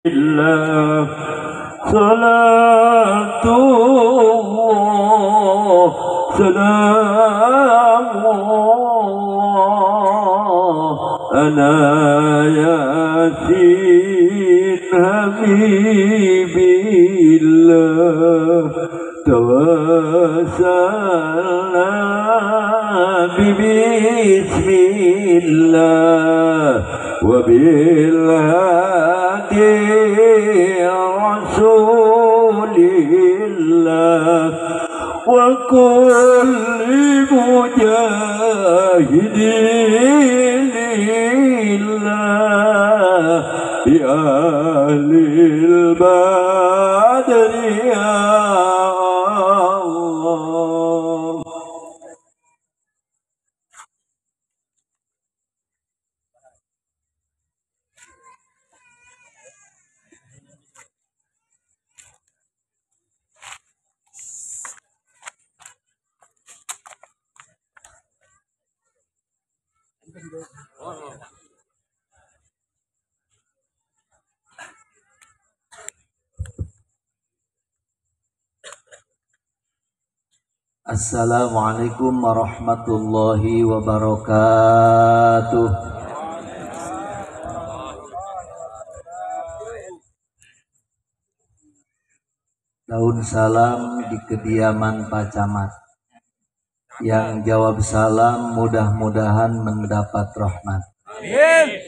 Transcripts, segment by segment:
الله صلاة الله سلام الله أنا ياسين حبيبي الله توسلنا بسم الله وبالهادي رسول الله وكل مجاهد لله بأهل البدر يا الله. Assalamualaikum warahmatullahi wabarakatuh. Daun salam di kediaman Pak Camat. Yang jawab salam mudah-mudahan mendapat rahmat. Amin.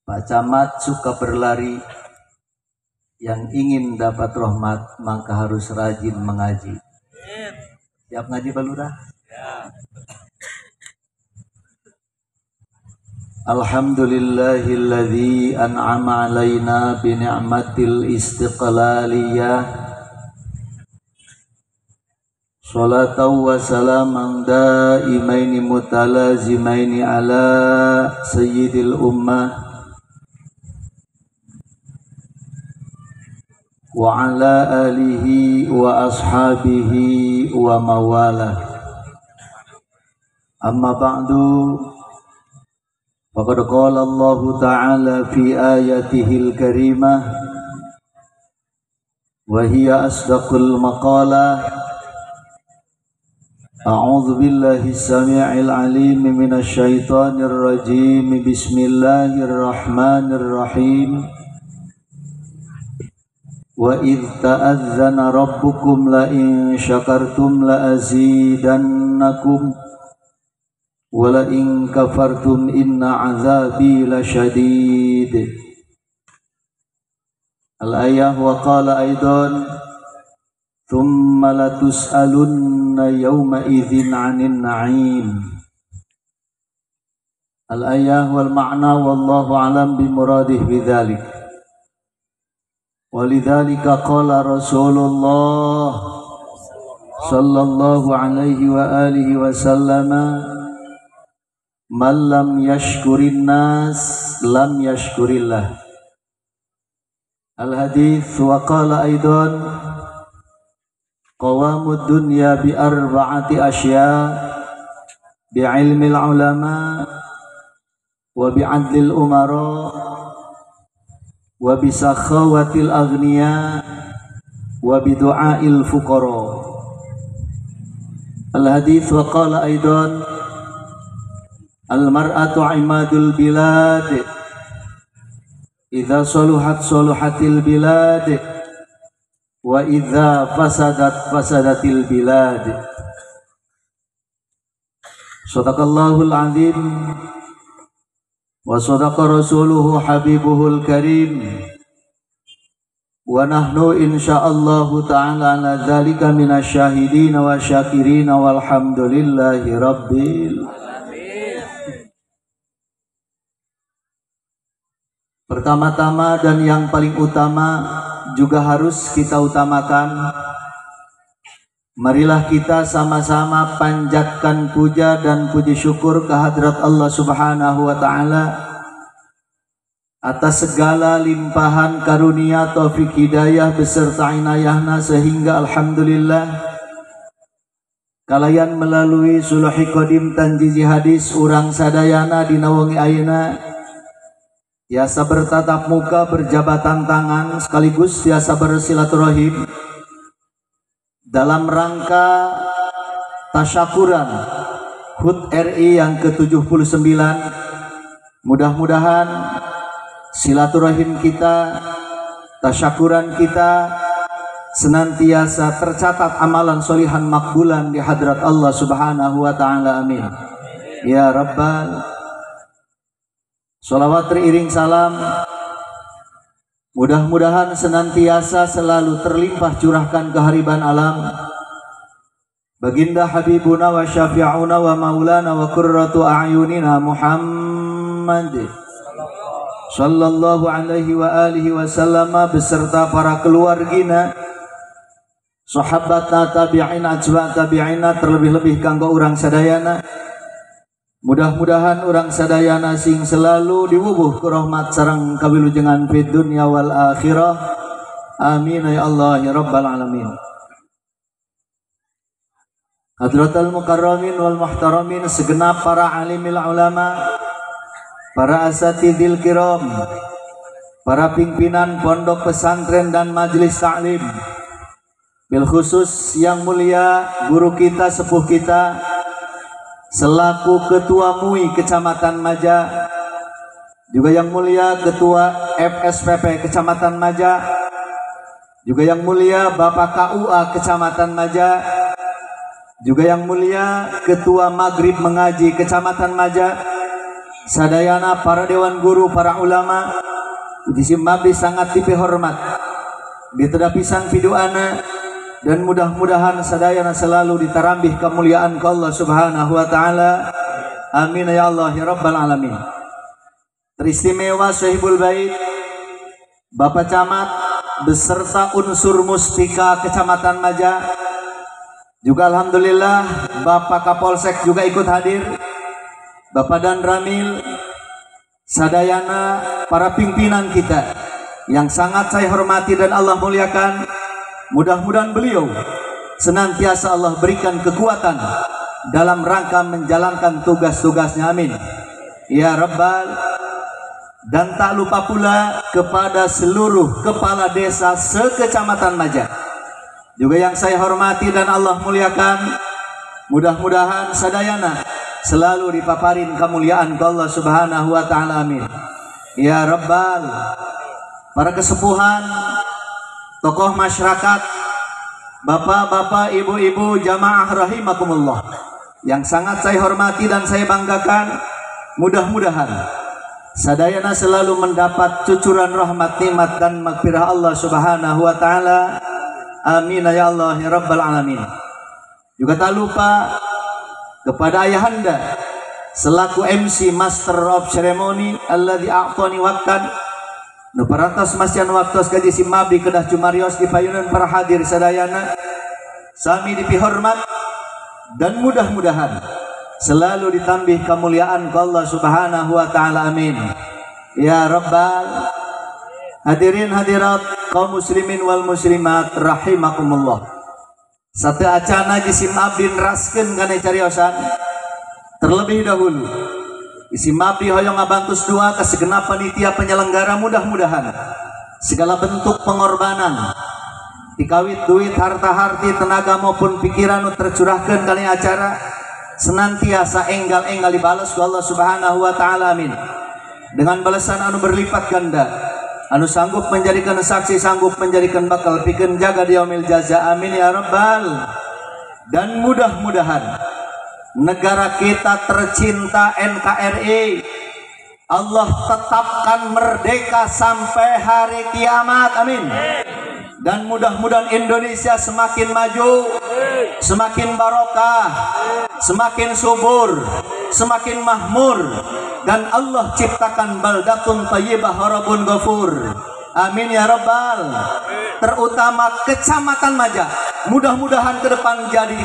Pak Camat suka berlari. Yang ingin dapat rahmat maka harus rajin mengaji. Siap ngaji Pak Lurah? Ya. Alhamdulillahilladzi an'ama alaina bi ni'matil istiqlaliyah. Sholatan wa salaman daimaini mutalazimaini ala sayyidil ummah wa ala alihi wa ashabihi wa mawalah. Amma ba'du, faqad qala Allah ta'ala fi ayatihil karimah wa hiya asdaqul maqalah. A'udzu billahi samii'il 'aliim minasy syaithaanir rajiim. Bismillahirrahmanirrahim. Wa idh ta'adzana rabbukum la in syakartum la azidannakum wa la in kafartum inna azabi lasyadid. Al-ayah wa qala aidan thumma latus'alunna yawma idzin 'anil na'im. Al-ayah wal ma'na wallahu a'lam bi muradih bidzalik. Walidzalika qala Rasulullah sallallahu alaihi wa alihi wasallama man lam yashkurin nas lam yashkurillah. Al-hadits wa qala aidan qawamud dunya bi arba'ati asya bi ilmil ulama wa bi adlil umara wa bisakhawatil aghniya wa bidu'ail fuqara. Al-hadits wa qala aidan al-mar'atu imadul bilad idza saluhat saluhatil bilad wa idza fasadat fasadatil bilad. Shadaqallahul azim wa sadaqa rasuluhu habibuhul karim wa nahnu insyaallahu ta'ala ala dzalika minasyahidin wa syakirin walhamdulillahi rabbil alamin. Pertama-tama dan yang paling utama juga harus kita utamakan, marilah kita sama-sama panjatkan puja dan puji syukur kehadrat Allah Subhanahu wa ta'ala atas segala limpahan karunia taufik hidayah beserta inayahna, sehingga alhamdulillah kalayan melalui suluhi qadim tanjizi hadis urang sadayana dina wengi ayeuna Biasa bertatap muka, berjabatan tangan, sekaligus biasa bersilaturahim dalam rangka tasyakuran HUT RI yang ke-79. Mudah-mudahan silaturahim kita, tasyakuran kita senantiasa tercatat amalan solihan makbulan di hadrat Allah Subhanahu wa taala. Amin ya rabbal. Sholawat teriring salam mudah-mudahan senantiasa selalu terlimpah curahkan kehariban alam baginda habibuna wa syafi'una wa maulana wa qurratu a'yunina Muhammad sallallahu alaihi wa alihi wasallam beserta para keluargina, sahabatna, tabi'in, atba' tabi'ina, terlebih-lebih kanggo urang sadayana. Mudah-mudahan urang sadayana sing selalu diwubuh ke rahmat sareng kawilujengan fid dunya wal akhirah. Amin ya Allah ya rabbal alamin. Hadratul mukarramin wal muhtaramin, segenap para alimil ulama, para asatidil kiram, para pimpinan pondok pesantren dan majelis taklim, bil khusus yang mulia guru kita, sepuh kita selaku Ketua MUI Kecamatan Maja, juga yang mulia Ketua FSPP Kecamatan Maja, juga yang mulia Bapak KUA Kecamatan Maja, juga yang mulia Ketua Maghrib Mengaji Kecamatan Maja, sadayana para dewan guru, para ulama, disimbabi sangat dipihormat, ditedapisan piduana, dan mudah-mudahan sadayana selalu ditarambih kemuliaan ke Allah Subhanahu wa taala. Amin ya Allah ya rabbal alamin. Teristimewa Sahibul Bait Bapak Camat beserta unsur Muspika Kecamatan Maja, juga alhamdulillah Bapak Kapolsek juga ikut hadir, Bapak Dan Ramil, sadayana para pimpinan kita yang sangat saya hormati dan Allah muliakan. Mudah-mudahan beliau senantiasa Allah berikan kekuatan dalam rangka menjalankan tugas-tugasnya. Amin ya rabbal. Dan tak lupa pula kepada seluruh kepala desa sekecamatan Maja juga yang saya hormati dan Allah muliakan. Mudah-mudahan sadayana selalu dipaparin kemuliaan ke Allah Subhanahu wa taala. Amin ya rabbal. Para kesepuhan, tokoh masyarakat, bapak-bapak, ibu-ibu, jamaah rahimakumullah yang sangat saya hormati dan saya banggakan, mudah-mudahan sadayana selalu mendapat cucuran rahmat, nikmat dan maghfirah Allah Subhanahu wa taala. Amin ya Allah ya rabbal alamin. Juga tak lupa kepada ayahanda selaku MC Master of Ceremony alladzi a'tani waqtan nu parantos masyan waktos kaji simabdi kedah cumarios di payunan para hadir sadayana sami dipihormat, dan mudah-mudahan selalu ditambih kemuliaan ke Allah Subhanahu wa taala. Amin ya rabbal. Hadirin hadirat kaum muslimin wal muslimat rahimakumullah. Satu acana jisim abdin raskeun kana cariosan terlebih dahulu isim abdi hoyong ngabantus doa ke segenap panitia penyelenggara. Mudah-mudahan segala bentuk pengorbanan dikawit duit, harta harti, tenaga maupun pikiran tercurahkan kali acara senantiasa enggal-enggal dibalas ku Allah Subhanahu wa taala. Amin. Dengan balasan anu berlipat ganda, anu sanggup menjadikan saksi, sanggup menjadikan bakal pikeun jaga di yaumil jaza. Amin ya rabbal. Dan mudah-mudahan negara kita tercinta NKRI Allah tetapkan merdeka sampai hari kiamat. Amin. Dan mudah-mudahan Indonesia semakin maju, semakin barokah, semakin subur, semakin makmur, dan Allah ciptakan baldatun thayyibah rabbun ghafur. Amin ya rabbal. Terutama Kecamatan Maja, mudah-mudahan ke depan jadi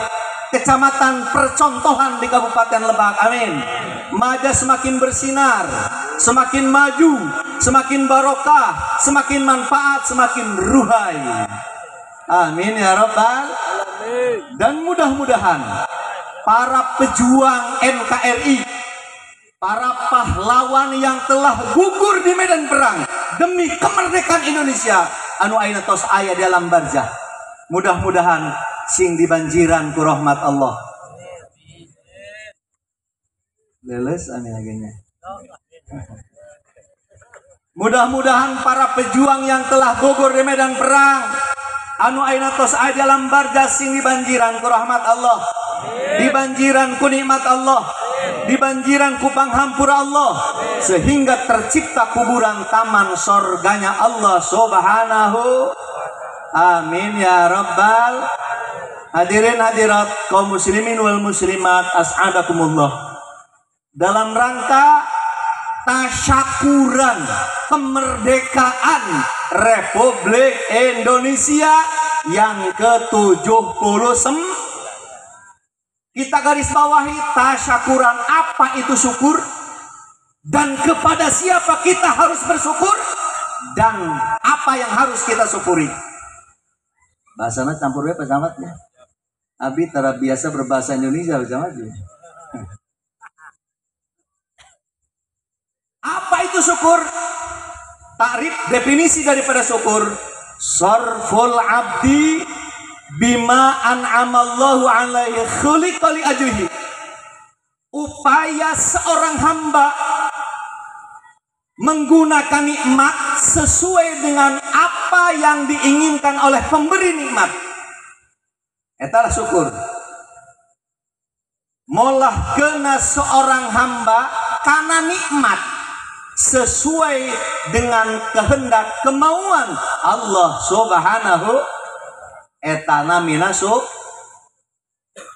kecamatan percontohan di Kabupaten Lebak. Amin. Maja semakin bersinar, semakin maju, semakin barokah, semakin manfaat, semakin ruhai. Amin ya rabbal. Dan mudah-mudahan para pejuang NKRI para pahlawan yang telah gugur di medan perang demi kemerdekaan Indonesia anu ayeuna tos aya di alam barzah. Mudah-mudahan sing dibanjiran ku rahmat Allah. Leles amin agenya. Mudah-mudahan para pejuang yang telah gugur di medan perang anu ayeuna tos aya di alam barzah sing dibanjiran ku rahmat Allah. Dibanjiran ku nikmat Allah. Dibanjiran ku panghampura Allah sehingga tercipta kuburan taman sorganya Allah subhanahu. Amin ya rabbal. Hadirin hadirat kaum muslimin wal muslimat as'adakumullah. Dalam rangka tasyakuran kemerdekaan Republik Indonesia yang ke-79, kita garis bawahi tasyakuran. Apa itu syukur? Dan kepada siapa kita harus bersyukur? Dan apa yang harus kita syukuri? Bahasanya campur we pesamatnya. Abi tara biasa berbahasa Indonesia pesamatnya. Apa itu syukur? Takrif definisi daripada syukur. Sarful abdi bima an'amallahu alaihi khuliqa li ajrihi. Upaya seorang hamba menggunakan nikmat sesuai dengan apa yang diinginkan oleh pemberi nikmat. Etalah syukur. Molah kena seorang hamba karena nikmat sesuai dengan kehendak kemauan Allah subhanahu. Etana minasuk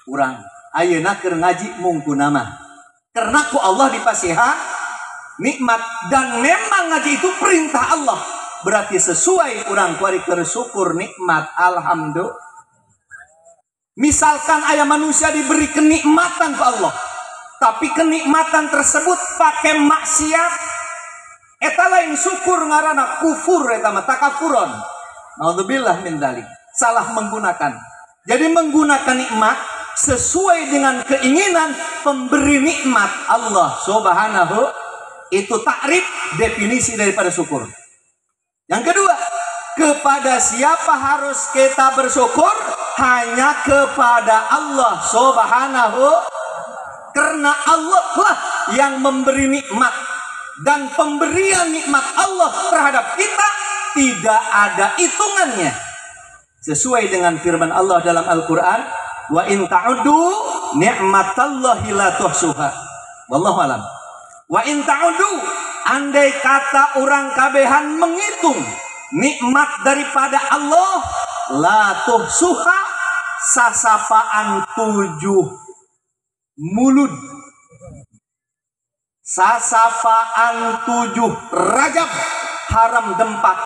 urang ayeuna keur ngaji mungkuna mah karena ku Allah dipasihan nikmat, dan memang ngaji itu perintah Allah, berarti sesuai urang kuari bersyukur nikmat. Alhamdulillah. Misalkan ayah manusia diberi kenikmatan ke Allah, tapi kenikmatan tersebut pakai maksiat, eta lain syukur ngaranna kufur, eta mah takafuron. Naudzubillah min dzalik. Salah menggunakan. Jadi menggunakan nikmat sesuai dengan keinginan pemberi nikmat Allah subhanahu. Itu takrif definisi daripada syukur. Yang kedua, kepada siapa harus kita bersyukur? Hanya kepada Allah subhanahu. Karena Allah lah yang memberi nikmat, dan pemberian nikmat Allah terhadap kita tidak ada hitungannya. Sesuai dengan firman Allah dalam Al-Quran, wa in ta'uddu ni'matallahi la tuhsuha. Wallahu alam. Wa in ta'uddu, andai kata orang kabehan menghitung nikmat daripada Allah, la tuhsuha, sasapaan 7 mulut, sasapaan 7 rajab, haram dempak,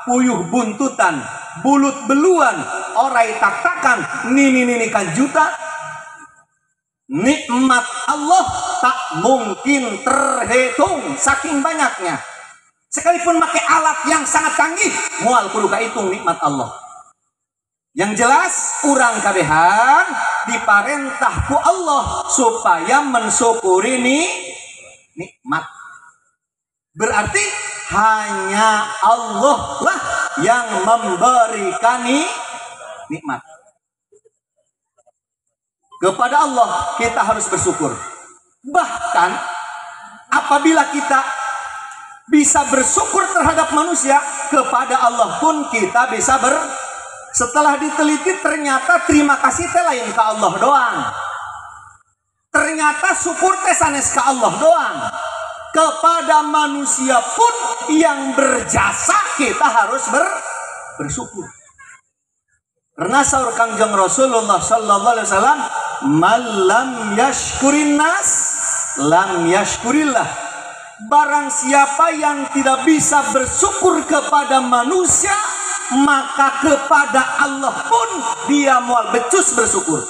puyuh buntutan, bulut beluan, orai tak-takan, nini juta. Nikmat Allah tak mungkin terhitung saking banyaknya. Sekalipun pakai alat yang sangat canggih, moal kudu kahitung nikmat Allah. Yang jelas urang kabehan diparentah ku Allah supaya mensyukuri nikmat. Berarti hanya Allah lah yang memberikan nikmat. Kepada Allah kita harus bersyukur. Bahkan apabila kita bisa bersyukur terhadap manusia, kepada Allah pun kita bisa setelah diteliti ternyata terima kasih teh lain ke Allah doang. Ternyata syukur teh sanes ke Allah doang. Kepada manusia pun yang berjasa kita harus bersyukur. Karena sahur Kangjeng Rasulullah sallallahu alaihi wasallam, "Malam yashkurin nas lam yashkurillah." Barang siapa yang tidak bisa bersyukur kepada manusia, maka kepada Allah pun dia moal becus bersyukur.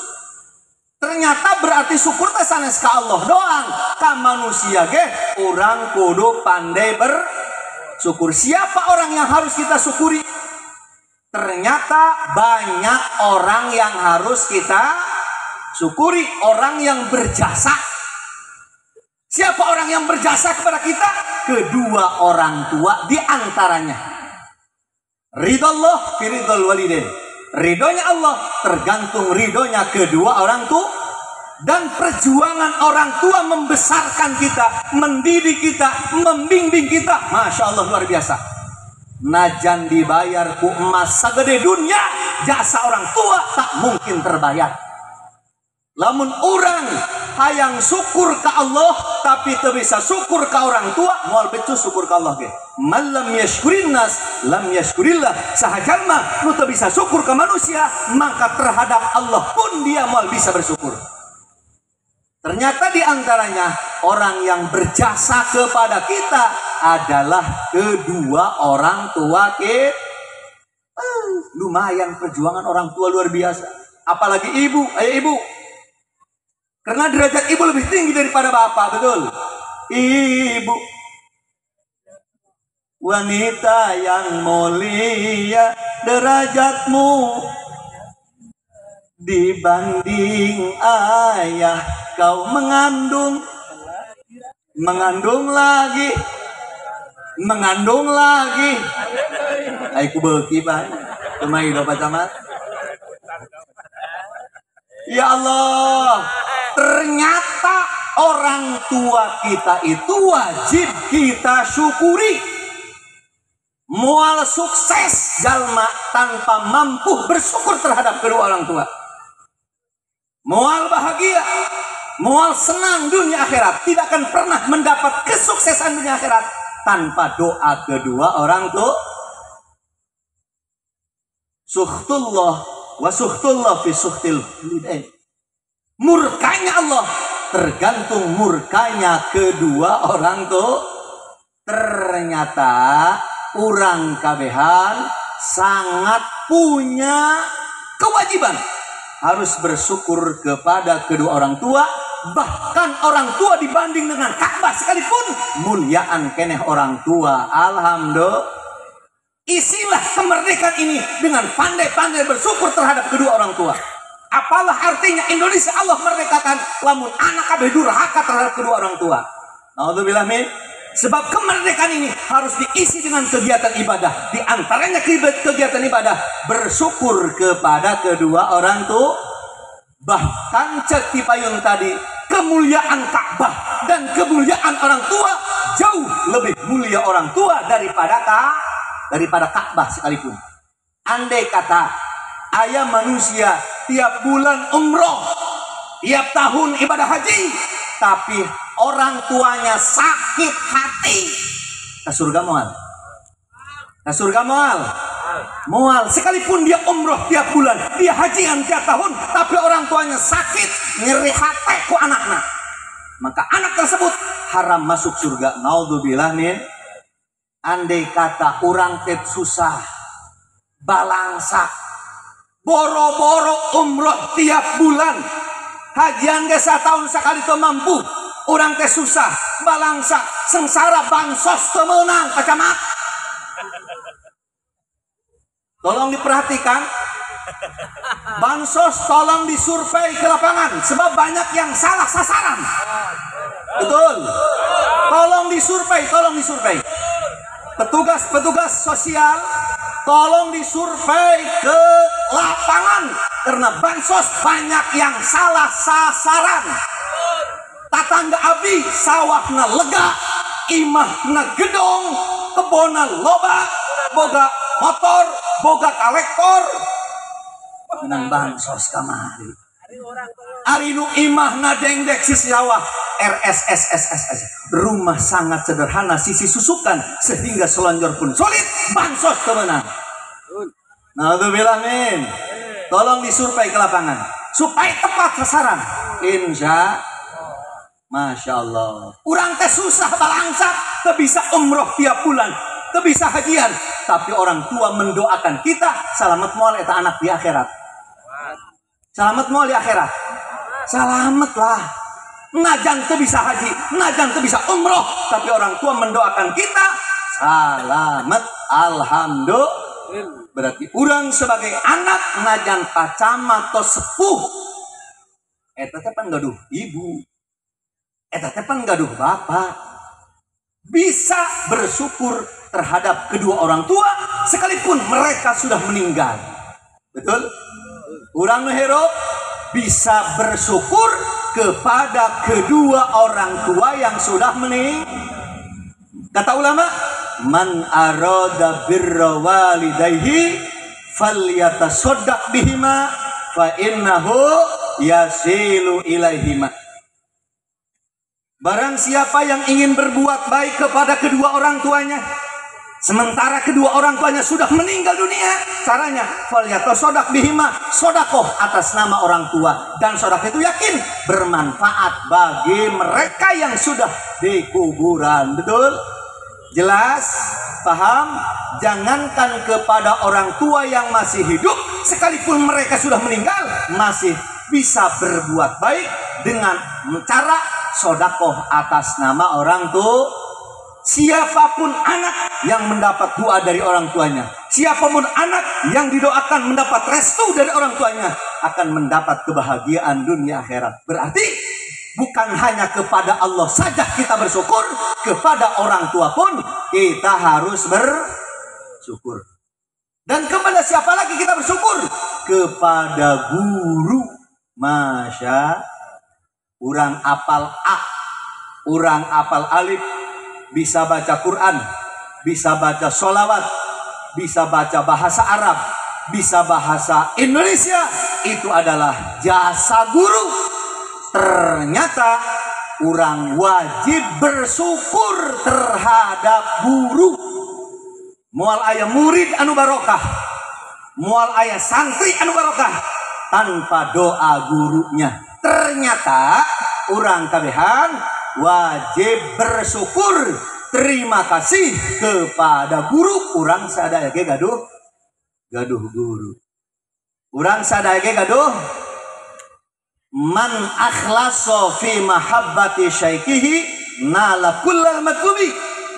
Ternyata berarti syukur teh sanes ka Allah doang. Ka manusia ge urang kudu pandai bersyukur. Siapa orang yang harus kita syukuri? Ternyata banyak orang yang harus kita syukuri, orang yang berjasa. Siapa orang yang berjasa kepada kita? Kedua orang tua di antaranya. Ridallah fi ridal walidain. Ridhonya Allah tergantung ridhonya kedua orang tua. Dan perjuangan orang tua membesarkan kita, mendidik kita, membimbing kita, Masya Allah luar biasa. Najan dibayar ku emas sagede dunia, jasa orang tua tak mungkin terbayar. Lamun orang hayang syukur ke Allah tapi tak bisa syukur ke orang tua, moal becu syukur ke Allah ge. Man lam yashkurin nas lam yashkurillah. Sahajalma nu tak bisa syukur ke manusia, maka terhadap Allah pun dia moal bisa bersyukur. Ternyata di antaranya orang yang berjasa kepada kita adalah kedua orang tua kita. Lumayan perjuangan orang tua luar biasa. Apalagi ibu, ibu. Karena derajat ibu lebih tinggi daripada bapak, betul? Ibu. Wanita yang mulia derajatmu dibanding ayah. Kau mengandung lagi. Aku beki pak, kemai dapat camat. Ya Allah, ternyata orang tua kita itu wajib kita syukuri. Mual sukses jalma tanpa mampu bersyukur terhadap kedua orang tua. Mual bahagia, mual senang dunia akhirat, tidak akan pernah mendapat kesuksesan dunia akhirat tanpa doa kedua orang tua. Suhtullah wa suhtullah fi suhtil lidain. Murkanya Allah tergantung murkanya kedua orang tua. Ternyata orang kabehan sangat punya kewajiban harus bersyukur kepada kedua orang tua. Bahkan orang tua dibanding dengan Ka'bah sekalipun muliaan keneh orang tua. Alhamdulillah. Isilah kemerdekaan ini dengan pandai-pandai bersyukur terhadap kedua orang tua. Apalah artinya Indonesia Allah merdekakan lamun anak kabeh durhaka terhadap kedua orang tua. Naudzubillah min. Sebab kemerdekaan ini harus diisi dengan kegiatan ibadah. Di antaranya kegiatan ibadah bersyukur kepada kedua orang tua. Bahkan cek payung tadi, kemuliaan Ka'bah dan kemuliaan orang tua jauh lebih mulia orang tua daripada Ka'bah sekalipun. Andai kata ayah manusia tiap bulan umroh, tiap tahun ibadah haji, tapi orang tuanya sakit hati, ke surga moal. Ke surga moal. Moal. Sekalipun dia umroh tiap bulan, dia hajian tiap tahun, tapi orang tuanya sakit, nyeri hati ku anaknya, maka anak tersebut haram masuk surga. Naudzubillah min. Andai kata orang teh susah, balangsa, boro-boro umroh tiap bulan, hajian ge satahun sekali teu mampu. Orang teh susah, balangsa, sengsara, bansos teu meunang kacamat. Tolong diperhatikan. Bansos tolong disurvei ke lapangan sebab banyak yang salah sasaran. Betul. Tolong disurvei. Petugas sosial tolong disurvei ke lapangan karena bansos banyak yang salah sasaran. Tatangga abi sawahna lega, imahna gedong, kebona loba, boga motor, boga kolektor, menang bansos kamari. Arinu imahna dengdek sisi sawah, RSSSSS, rumah sangat sederhana, sisi susukan sehingga selonjor pun sulit, bansos temenang. Naudzubillah min. Tolong disurvei ke lapangan supaya tepat sasaran. Insya Masya Allah. Orang teh susah balangsa, teu bisa umroh tiap bulan, teu bisa hajian, tapi orang tua mendoakan kita selamat moal eta anak di akhirat. Selamat moal di akhirat. Selamat lah. Najan teu bisa haji, najan teu bisa umroh, tapi orang tua mendoakan kita selamat. Alhamdulillah. Berarti orang sebagai anak najan pacamat atau sepuh eta teh pan gaduh ibu. eta teh pan gaduh bapak. Bisa bersyukur terhadap kedua orang tua sekalipun mereka sudah meninggal. Betul? Urang hirup bisa bersyukur kepada kedua orang tua yang sudah meninggal. Kata ulama, man arada birra walidayhi falyatasaddaq bihima fa innahu yasilu ilaihima. Barang siapa yang ingin berbuat baik kepada kedua orang tuanya, sementara kedua orang tuanya sudah meninggal dunia, caranya falyatasaddaq bihima, sedekah atas nama orang tua, dan sedekah itu yakin bermanfaat bagi mereka yang sudah di kuburan. Betul? Jelas? Paham? Jangankan kepada orang tua yang masih hidup, sekalipun mereka sudah meninggal, masih bisa berbuat baik dengan cara sedekah atas nama orang tua. Siapapun anak yang mendapat doa dari orang tuanya, siapapun anak yang didoakan mendapat restu dari orang tuanya, akan mendapat kebahagiaan dunia akhirat. Berarti bukan hanya kepada Allah saja kita bersyukur, kepada orang tua pun kita harus bersyukur. Dan kepada siapa lagi kita bersyukur? Kepada guru. Masya, urang apal A, urang apal alif, bisa baca Quran, bisa baca sholawat, bisa baca bahasa Arab, bisa bahasa Indonesia. Itu adalah jasa guru. Ternyata orang wajib bersyukur terhadap guru. Mual aya murid anu barokah, mual aya santri anu barokah tanpa doa gurunya. Ternyata orang kabehan wajib bersyukur, terima kasih kepada guru. Urang sadaya ge gaduh guru. Urang sadaya ge gaduh. Man akhlasa fi mahabbati syaikihi nala kullal matlubi.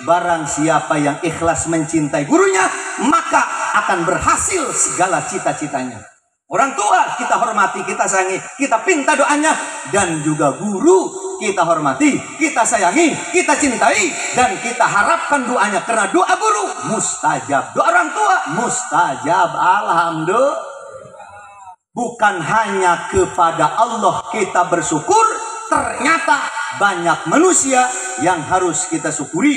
Barang siapa yang ikhlas mencintai gurunya, maka akan berhasil segala cita-citanya. Orang tua kita hormati, kita sayangi, kita pinta doanya. Dan juga guru kita hormati, kita sayangi, kita cintai, dan kita harapkan doanya. Karena doa guru mustajab, doa orang tua mustajab. Alhamdulillah. Bukan hanya kepada Allah kita bersyukur, ternyata banyak manusia yang harus kita syukuri.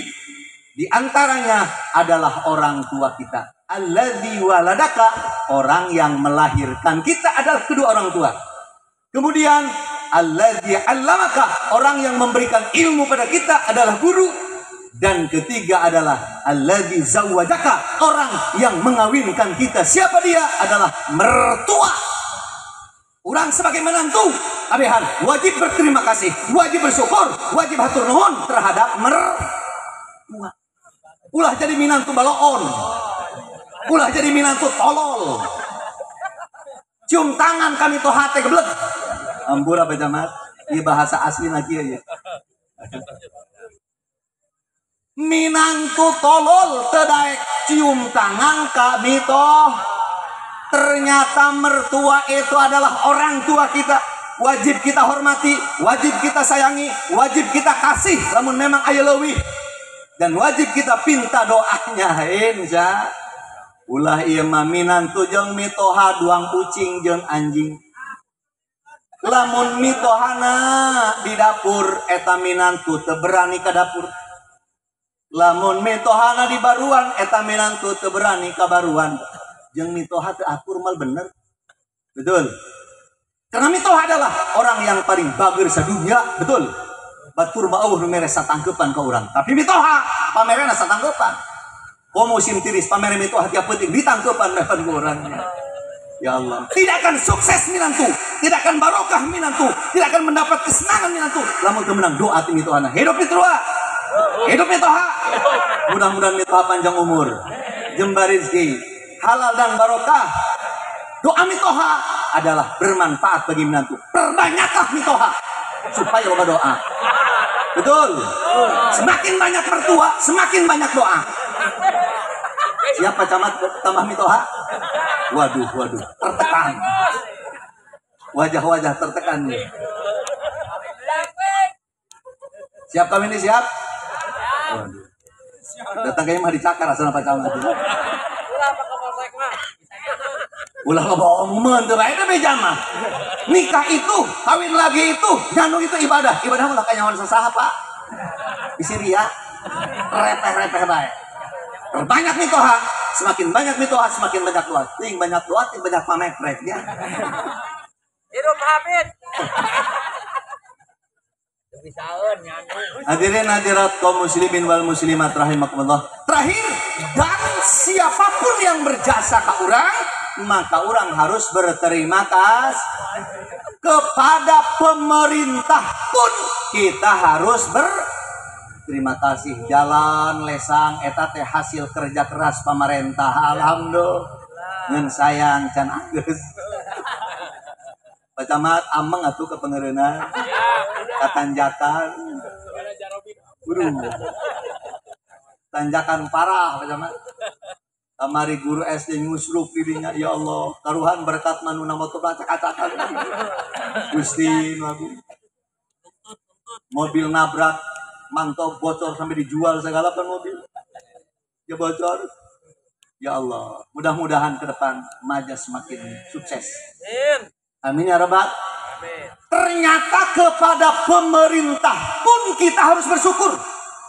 Di antaranya adalah orang tua kita. Alladzi waladaka, orang yang melahirkan kita adalah kedua orang tua. Kemudian alladzi allamaka, orang yang memberikan ilmu pada kita adalah guru. Dan ketiga adalah alladzi zawwajaka, orang yang mengawinkan kita. Siapa dia? Adalah mertua. Orang sebagai menantu abehan wajib berterima kasih, wajib bersyukur, wajib hatur nuhun terhadap mertua. Ulah jadi minantu baloon, ulah jadi minantu tolol. Cium tangan kami toh hate geblek. Ampura bajamat, ieu bahasa asli lagi ya. Minantu tolol teu daek cium tangan kami toh. Ternyata mertua itu adalah orang tua kita. Wajib kita hormati, wajib kita sayangi, wajib kita kasih namun memang aya leuwih. Dan wajib kita pinta doanya. Insya ulah ieu mah minantu jeung mitoha duang kucing jeung anjing. Lamun mitohana di dapur eta minantu teu berani ka dapur. Lamun mitohana di baruan eta minantu teu berani ka baruan. Jeung mitoha teu akur mal bener. Betul. Karena mitoha adalah orang yang paling bager sadunya, betul. Batur bauh nu mere satangkeupan ka urang. Tapi mitoha pamerena satangkeupan. Komo musim tiris pamer mitoha tiap penting ditangkeupan depan ku urang. Ya Allah, tidak akan sukses minantu, tidak akan barokah minantu, tidak akan mendapat kesenangan minantu lamun teu menang doa ti mitohana. Hidup mitoha. Hidup mitoha. Mudah-mudahan mitoha panjang umur, jembar rezeki, halal dan barokah. Doa mitoha adalah bermanfaat bagi menantu. Perbanyaklah mitoha supaya loba doa. Betul. Semakin banyak mertua, semakin banyak doa. Siapa camat tambah mitoha? Waduh, tertekan. Wajah-wajah tertekan nih. Siap kami ini siap? Datang kayaknya mah dicakar asal apa calon itu. Ulah lo bohong mentu bae teh beja mah. Nikah itu, kawin lagi itu, nyanu itu ibadah. Ibadah mah kayak nyawan sasaha, Pak. Di Syria repeh-repeh bae. Banyak mitoha, semakin banyak mitoha semakin banyak luat. Ting banyak luat, ting banyak pamekreknya. Hidup Habib. Hadirin hadirat kaum muslimin wal muslimat rahimakumullah. Terakhir, dan siapapun yang berjasa ke orang, maka orang harus berterima kasih. Kepada pemerintah pun kita harus berterima kasih. Jalan lesang eta teh hasil kerja keras pemerintah. Alhamdulillah. Ngan sayang can Agus. Pak Camat ameng atuh ke pengereunaan. Katanjakan. Tanjakan parah Pak Camat. Kamari guru SD ngusruk dirinya, ya Allah, karuhan berkat manuna motor acak-acakan. Gusti Nabi. Mobil nabrak, mantau bocor sampai dijual segala pan mobil. Ya bocor. Ya Allah, mudah-mudahan ke depan Maja semakin sukses. Amin ya Rabbal. Ternyata kepada pemerintah pun kita harus bersyukur,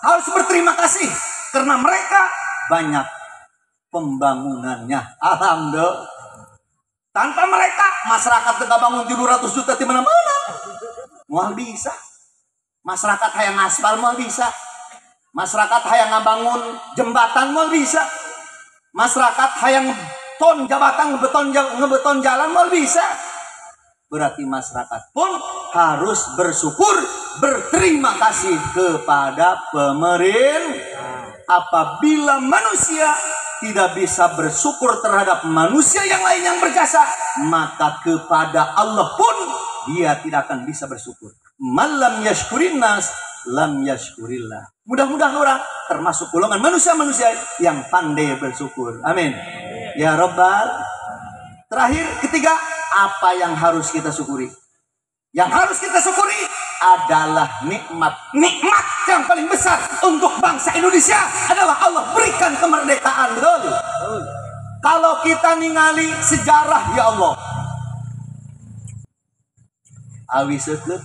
harus berterima kasih karena mereka banyak pembangunannya. Alhamdulillah. Tanpa mereka masyarakat tidak bangun 700 juta di mana-mana. Mual bisa. Masyarakat hayang aspal mual bisa. Masyarakat hayang ngabangun jembatan mual bisa. Masyarakat hayang ton jabatan ngebeton jalan mual bisa. Berarti masyarakat pun harus bersyukur, berterima kasih kepada pemerintah. Apabila manusia tidak bisa bersyukur terhadap manusia yang lain yang berjasa, maka kepada Allah pun dia tidak akan bisa bersyukur. Malam yashkurin nas, lam yashkurillah. Mudah-mudahan orang termasuk golongan manusia-manusia yang pandai bersyukur. Amin. Ya Rabbal. Terakhir, ketiga, apa yang harus kita syukuri? Yang harus kita syukuri adalah nikmat. Nikmat yang paling besar untuk bangsa Indonesia adalah Allah berikan kemerdekaan. Betul? Kalau kita ningali sejarah, ya Allah, awi sekut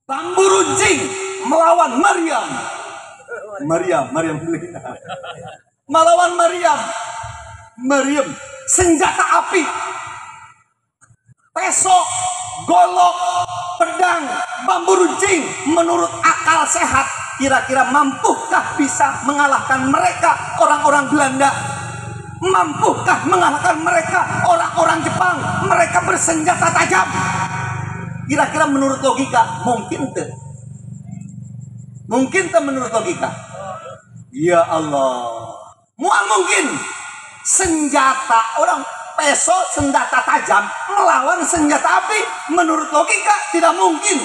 bambu runcing melawan Maryam. Melawan Maryam, senjata api, pesok, golok, pedang, bambu runcing. Menurut akal sehat, kira-kira mampukah bisa mengalahkan mereka orang-orang Belanda? Mampukah mengalahkan mereka orang-orang Jepang? Mereka bersenjata tajam. Kira-kira menurut logika mungkin tuh? Mungkin tuh menurut logika? Ya Allah, mual mungkin senjata orang peso, senjata tajam melawan senjata api? Menurut logika tidak mungkin.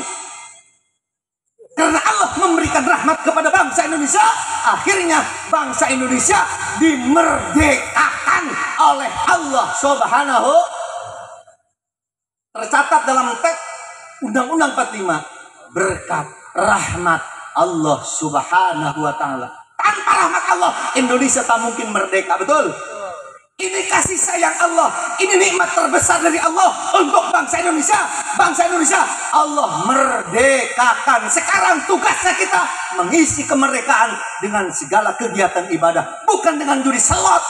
Karena Allah memberikan rahmat kepada bangsa Indonesia, akhirnya bangsa Indonesia dimerdekakan oleh Allah Subhanahu. Tercatat dalam teks Undang-Undang 45, berkat rahmat Allah Subhanahu wa taala. Tanpa rahmat Allah, Indonesia tak mungkin merdeka. Betul? Ini kasih sayang Allah, ini nikmat terbesar dari Allah untuk bangsa Indonesia. Bangsa Indonesia Allah merdekakan. Sekarang tugasnya kita mengisi kemerdekaan dengan segala kegiatan ibadah. Bukan dengan judi slot,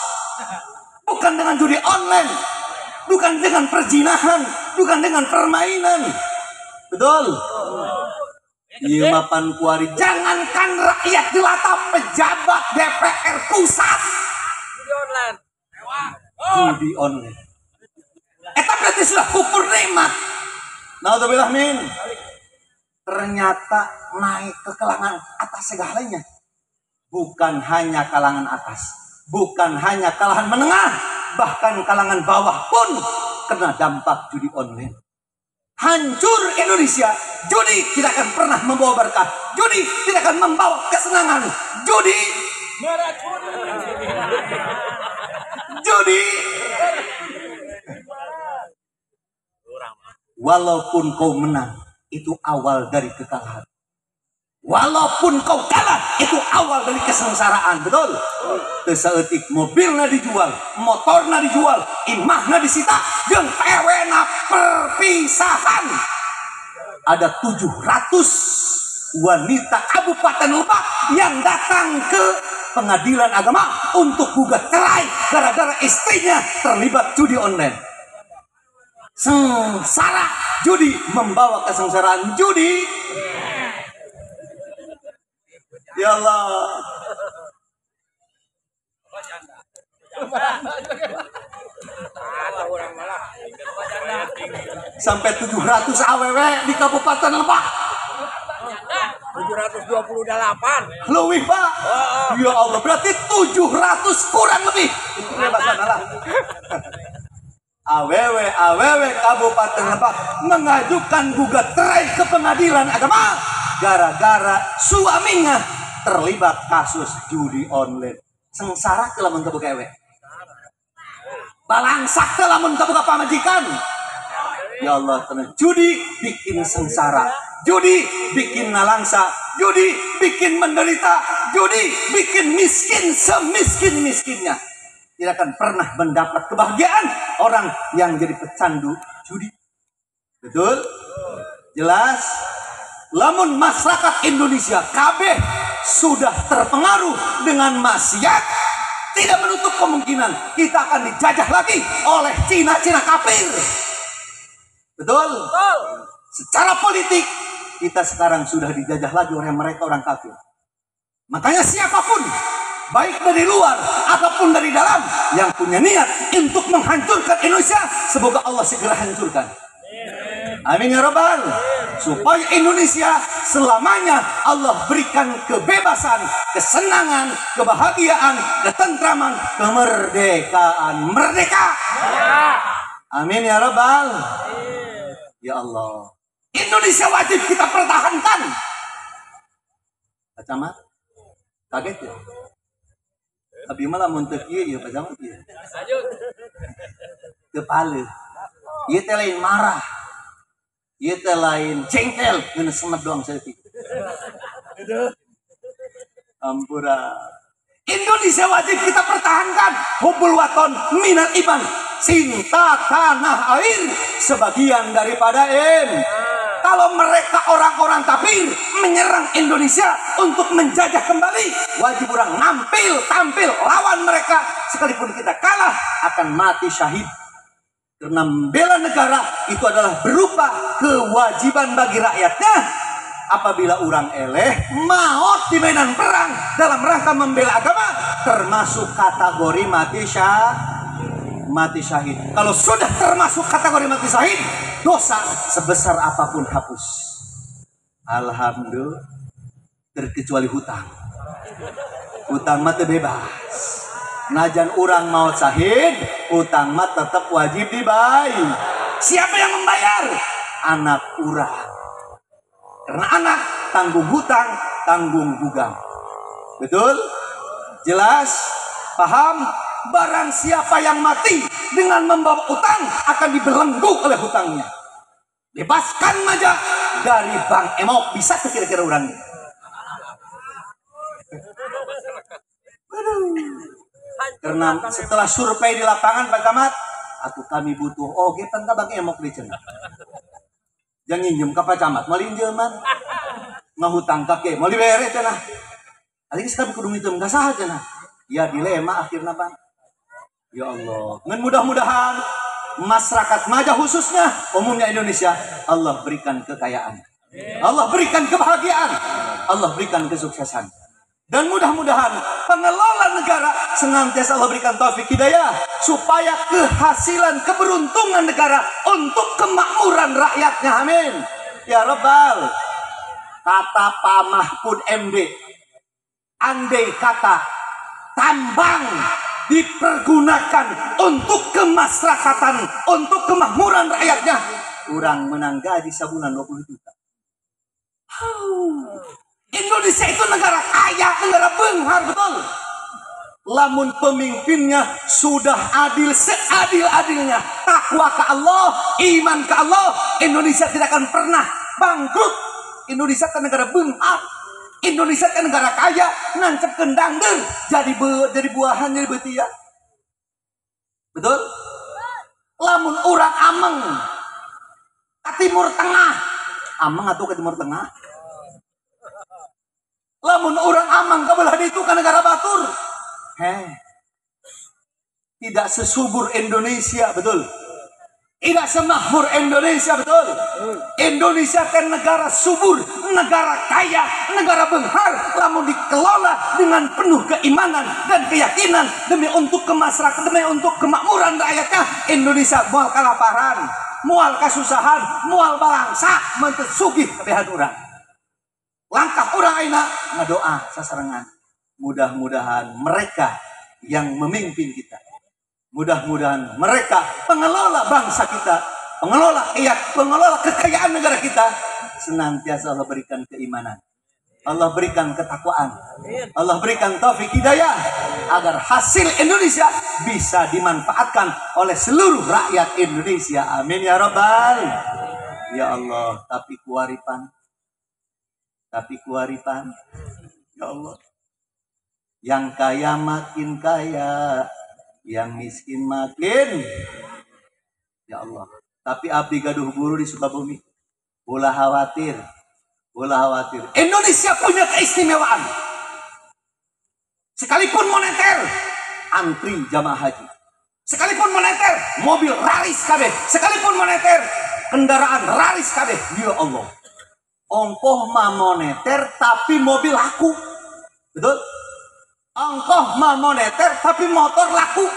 bukan dengan judi online, bukan dengan perzinahan, bukan dengan permainan. Betul? Iya mapan kuari. Jangankan rakyat jelata, pejabat DPR pusat judi online. Judi online. Eta berarti sudah kufur nikmat. Naudzubillah min. Ternyata naik ke kalangan atas segalanya. Bukan hanya kalangan atas, bukan hanya kalangan menengah, bahkan kalangan bawah pun kena dampak judi online. Hancur Indonesia. Judi tidak akan pernah membawa berkah. Judi tidak akan membawa kesenangan. Judi walaupun kau menang, itu awal dari kekalahan. Walaupun kau kalah, itu awal dari kesengsaraan, betul? Saeutik mobilna dijual, motorna dijual, imahna disita, jeung pewena perpisahan. Ada 700 wanita Kabupaten Lebak yang datang ke pengadilan agama untuk gugat cerai gara-gara istrinya terlibat judi online. Sengsara judi, membawa kesengsaraan judi. Ya Allah. Sampai 700 aww di Kabupaten Lebak. 728. Lebih, Pak. Ya Allah, berarti 700 kurang lebih. Aww Kabupaten Lebak mengajukan gugat cerai ke pengadilan agama gara-gara suaminya terlibat kasus judi online. Sengsara telah mengebuka ewe, balangsak telah mengebuka pamajikan. Ya Allah, karena judi bikin sengsara, judi bikin nalangsa, judi bikin menderita, judi bikin miskin semiskin-miskinnya. Tidak akan pernah mendapat kebahagiaan orang yang jadi pecandu judi. Betul? Jelas? Lamun masyarakat Indonesia kabeh sudah terpengaruh dengan maksiat, tidak menutup kemungkinan kita akan dijajah lagi oleh Cina kafir. Betul? Betul. Secara politik kita sekarang sudah dijajah lagi oleh mereka orang kafir. Makanya siapapun, baik dari luar ataupun dari dalam, yang punya niat untuk menghancurkan Indonesia, semoga Allah segera hancurkan. Amin ya Rabbal. Supaya Indonesia selamanya Allah berikan kebebasan, kesenangan, kebahagiaan, ketentraman, kemerdekaan. Merdeka. Amin ya Rabbal. Ya Allah. Indonesia wajib kita pertahankan. Pak Camat, kaget ya? Abi malah muntah kieu ya Pak Camat ya. Kepala. Ieu teh lain marah. Ieu teh lain jengkel, geus semet doang saeutik. Ampura. Indonesia wajib kita pertahankan. Hubbul waton minal iman. Cinta tanah air sebagian daripada iman. Kalau mereka orang-orang kafir menyerang Indonesia untuk menjajah kembali, wajib orang tampil lawan mereka. Sekalipun kita kalah, akan mati syahid. Karena membela negara itu adalah berupa kewajiban bagi rakyatnya. Apabila orang eleh maut di medan perang dalam rangka membela agama, termasuk kategori mati syahid. Kalau sudah termasuk kategori mati syahid, dosa sebesar apapun hapus. Alhamdulillah, terkecuali hutang. Hutang mati bebas. Najan orang maut syahid, hutang mah tetap wajib dibayar. Siapa yang membayar? Anak orang. Karena anak tanggung hutang, tanggung bugang. Betul? Jelas? Paham? Barang siapa yang mati dengan membawa utang akan dibelenggu oleh hutangnya. Bebaskan aja dari Bang Emok. Bisa kira-kira orangnya? Karena setelah survei di lapangan Pak Camat, kami butuh oge tentang Bang Emok di cenah. Jangan nginjem ke Pak Camat, mau linjeman. Ngahutang kakek, mau dibere cenah. Ari geus kami kudu nginjem ka saha cenah. Ya dilema akhirna Bang. Ya Allah, dengan mudah-mudahan masyarakat Majah khususnya umumnya Indonesia, Allah berikan kekayaan, Allah berikan kebahagiaan, Allah berikan kesuksesan. Dan mudah-mudahan pengelola negara senantiasa Allah berikan taufik hidayah supaya kehasilan keberuntungan negara untuk kemakmuran rakyatnya. Amin ya Rabbal. Kata Pak Mahfud MD, andai kata tambang dipergunakan untuk kemasyarakatan, untuk kemakmuran rakyatnya, orang menang gaji sebulan 20 juta. Indonesia itu negara kaya, negara benghar, betul. Lamun pemimpinnya sudah adil seadil-adilnya, takwa ke Allah, iman ke Allah, Indonesia tidak akan pernah bangkrut. Indonesia kan negara benghar. Indonesia kan negara kaya, nancep kendang deh, jadi buahan, jadi betia. Betul? Lamun urang ameng ke Timur Tengah, ameng atau ke Timur Tengah. Lamun urang ameng ke belah itu ke negara batur, tidak sesubur Indonesia, betul? Tidak semakmur Indonesia, betul? Indonesia kan negara subur, negara kaya, negara benghar, lamun dikelola dengan penuh keimanan dan keyakinan demi untuk kemasyarakat, demi untuk kemakmuran rakyatnya. Indonesia mual kelaparan, mual kasusahan, mual balangsa, menteu sugih kabehan urang. Langkah urang ayeuna ngadoa sasarengan. Mudah-mudahan mereka yang memimpin kita, mudah-mudahan mereka pengelola bangsa kita, pengelola kekayaan negara kita, senantiasa Allah berikan keimanan, Allah berikan ketakwaan, Allah berikan taufik hidayah agar hasil Indonesia bisa dimanfaatkan oleh seluruh rakyat Indonesia. Amin ya Rabbal. Ya Allah, tapi kuaripan ya Allah, yang kaya makin kaya, yang miskin makin, ya Allah. Tapi abdi gaduh guru di Sukabumi, ulah khawatir. Indonesia punya keistimewaan. Sekalipun moneter, antri jamaah haji. Sekalipun moneter, mobil raris kabeh. Sekalipun moneter, kendaraan raris kabeh. Ya Allah. Ongkoh mah moneter tapi mobil laku. Betul? Ongkoh mah moneter tapi motor laku.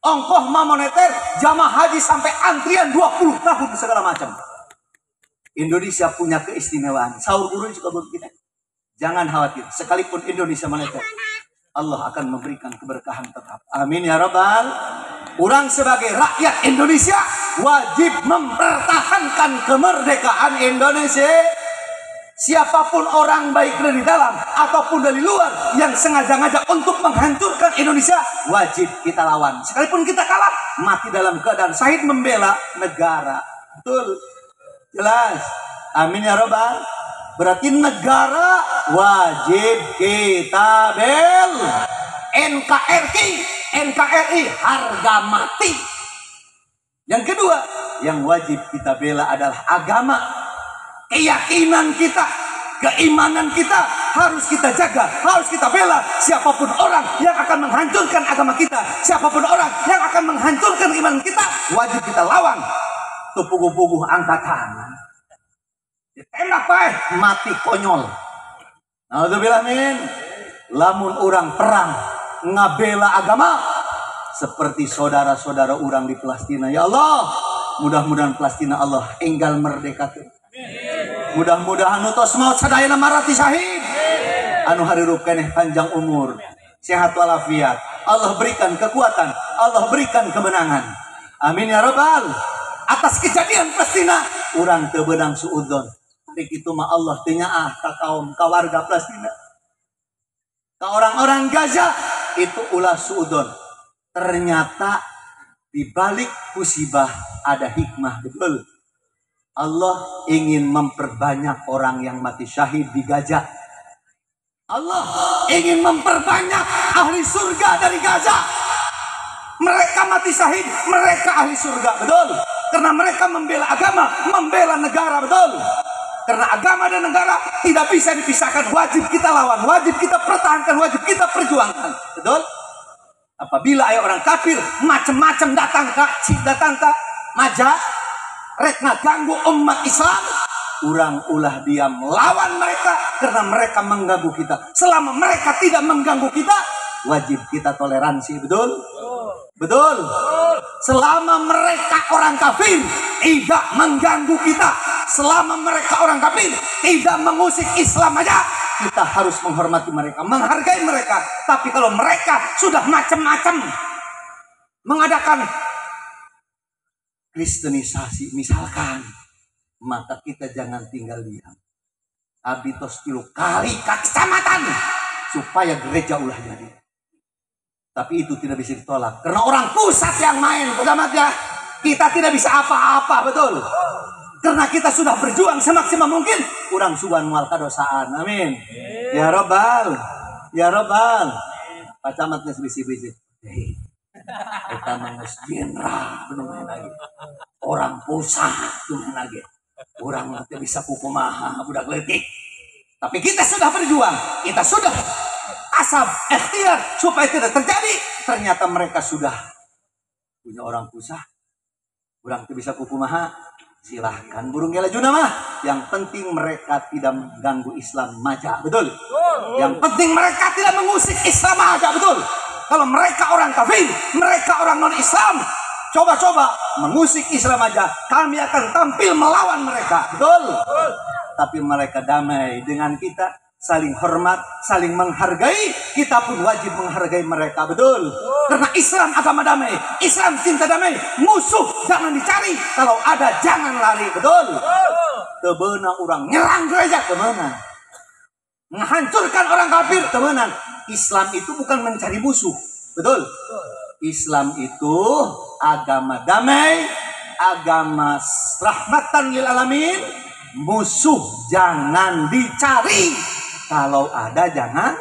Ongkoh mah moneter, jamaah haji sampai antrian 20 tahun segala macam. Indonesia punya keistimewaan. Saur guru juga begitu. Jangan khawatir, sekalipun Indonesia moneter, Allah akan memberikan keberkahan tetap. Amin ya Rabbal. Orang sebagai rakyat Indonesia wajib mempertahankan kemerdekaan Indonesia. Siapapun orang baik dari dalam ataupun dari luar yang sengaja-ngajak untuk menghancurkan Indonesia, wajib kita lawan. Sekalipun kita kalah, mati dalam keadaan syahid membela negara. Betul? Jelas? Amin ya Rabbal. Berarti negara wajib kita bela. NKRI harga mati. Yang kedua, yang wajib kita bela adalah agama. Keyakinan kita, keimanan kita harus kita jaga, harus kita bela. Siapapun orang yang akan menghancurkan agama kita, siapapun orang yang akan menghancurkan iman kita, wajib kita lawan. Tuh puguh-puguh angkat tangan, ditembak baik, mati konyol. Alhamdulillah min. Lamun orang perang ngabela agama seperti saudara-saudara orang di Palestina. Ya Allah, mudah-mudahan Palestina Allah enggal merdeka. Mudah-mudahan utos maut sadayana marati syahid. Anu harirup keneh panjang umur, sehat walafiat. Allah berikan kekuatan, Allah berikan kemenangan. Amin ya Rabbal. Atas kejadian Palestina, urang teu beunang suudzon. Ari kitu mah Allah teu nyaah ka kaum ka warga Palestina. Ka orang-orang Gaza itu ulah suudzon. Ternyata di balik musibah ada hikmah, betul. Allah ingin memperbanyak orang yang mati syahid di Gaza. Allah ingin memperbanyak ahli surga dari Gaza. Mereka mati syahid, mereka ahli surga, betul. Karena mereka membela agama, membela negara, betul. Karena agama dan negara tidak bisa dipisahkan. Wajib kita lawan, wajib kita pertahankan, wajib kita perjuangkan, betul. Apabila ada orang kafir macam-macam datang ke Maja, rek ngaganggu umat Islam, urang ulah diam lawan mereka karena mereka mengganggu kita. Selama mereka tidak mengganggu kita, wajib kita toleransi, betul? Betul. Selama mereka orang kafir tidak mengganggu kita, selama mereka orang kafir tidak mengusik Islam aja, kita harus menghormati mereka, menghargai mereka. Tapi kalau mereka sudah macam-macam mengadakan Kristenisasi misalkan, maka kita jangan tinggal diam. Abitos 3 kali ke kecamatan supaya gereja ulah jadi. Tapi itu tidak bisa ditolak karena orang pusat yang main, ya. Kita tidak bisa apa-apa, betul. Karena kita sudah berjuang semaksimal mungkin, kurang suban mual kadosaan. Amin. Ya Robbal, ya Robbal. Pak Camat geus bisi-bisi. Hei, kita mangus jenderal bener lagi. Orang pusat bener lagi. Orang nanti bisa kukumaha budak leutik. Tapi kita sudah berjuang, kita sudah asab ikhtiar supaya tidak terjadi. Ternyata mereka sudah punya orang pusat. Orang tidak bisa kukumaha. Silahkan burung gelajuna mah. Yang penting mereka tidak mengganggu Islam maja, betul? Yang penting mereka tidak mengusik Islam maja, betul? Kalau mereka orang kafir, mereka orang non-Islam, coba-coba mengusik Islam aja, kami akan tampil melawan mereka, betul? Tapi mereka damai dengan kita, saling hormat, saling menghargai, kita pun wajib menghargai mereka, betul? Karena Islam agama damai, Islam cinta damai, musuh jangan dicari, kalau ada jangan lari, betul? Tebenang orang nyerang gereja, tebenang. Menghancurkan orang kafir, temenan. Islam itu bukan mencari musuh, betul? Islam itu agama damai, agama rahmatan lil alamin. Musuh jangan dicari, kalau ada jangan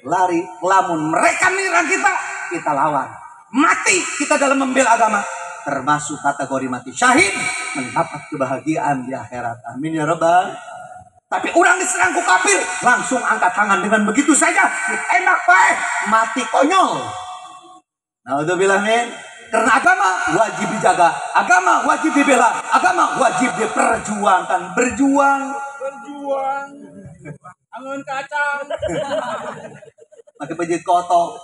lari. Lamun mereka menyerang kita, kita lawan. Mati kita dalam membela agama, termasuk kategori mati syahid, mendapat kebahagiaan di akhirat. Amin ya rabbal. Tapi orang diserang ku kafir, langsung angkat tangan dengan begitu saja. Enak baik, mati konyol. Naudzubillah min. Karena agama wajib dijaga, agama wajib dibela, agama wajib diperjuangkan. Berjuang. Angon kacang. Pakai pejit kotor.